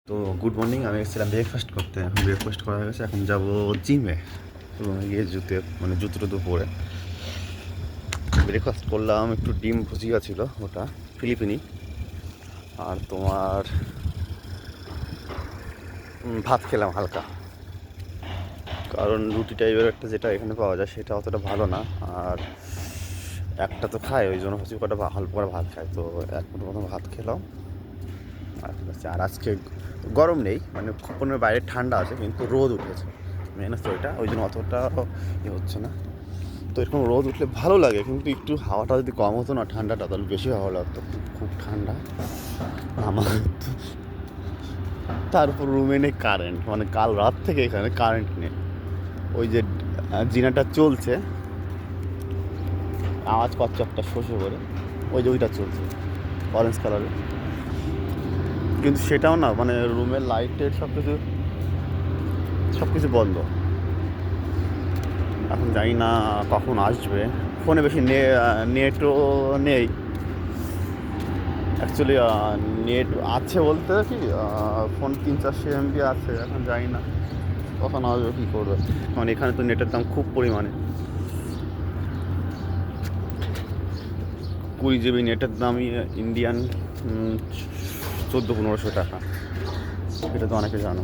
তো good morning. আমি এসেছিলাম ব্রেকফাস্ট করতে। এখন ব্রেকফাস্ট করা হয়ে গেছে, এখন যাব জিমে এবং গিয়ে জুতো টুতো পরে ব্রেকফাস্ট করলাম। একটু ডিম ভুজিয়া ছিল, ওটা ফিলিপিনি, আর তোমার ভাত খেলাম হালকা, কারণ রুটি টাইপের একটা যেটা এখানে পাওয়া যায় সেটা অতটা ভালো না। আর একটা তো খায়, ওই জন্য হচ্ছে কটা হালকা করে ভাত খায়। তো এক প্রথম ভাত খেলাম। আর আজকে গরম নেই, মানে কুপনের বাইরে ঠান্ডা আছে, কিন্তু রোদ উঠেছে মেন হচ্ছে ওইটা, ওই জন্য অতটা হচ্ছে না। তো এরকম রোদ উঠলে ভালো লাগে, কিন্তু একটু হাওয়াটা যদি কম হতো না, ঠান্ডাটা, তাহলে বেশি ভালো লাগতো। খুব ঠান্ডা আমার তো। তার উপর রুমে নেই কারেন্ট, মানে কাল রাত থেকে এখানে কারেন্ট নেই। ওই যে জিনাটা চলছে, আওয়াজ পাচ্ছ একটা শোষে করে, ওই যে ওইটা চলছে অরেঞ্জ কালারের, কিন্তু সেটাও না, মানে রুমের লাইটের সব কিছু বন্ধ। এখন জানি না কখন আসবে। ফোনে বেশি নেটও নেই অ্যাকচুয়ালি। নেট আছে বলতে কি, ফোন 300-400 MB আছে। এখন জানি না কখন আসবে, কী করবে, কারণ এখানে তো নেটের দাম খুব পরিমাণে। 20 GB নেটের দামই ইন্ডিয়ান 1400-1500 টাকা, এটা তো অনেকে জানো।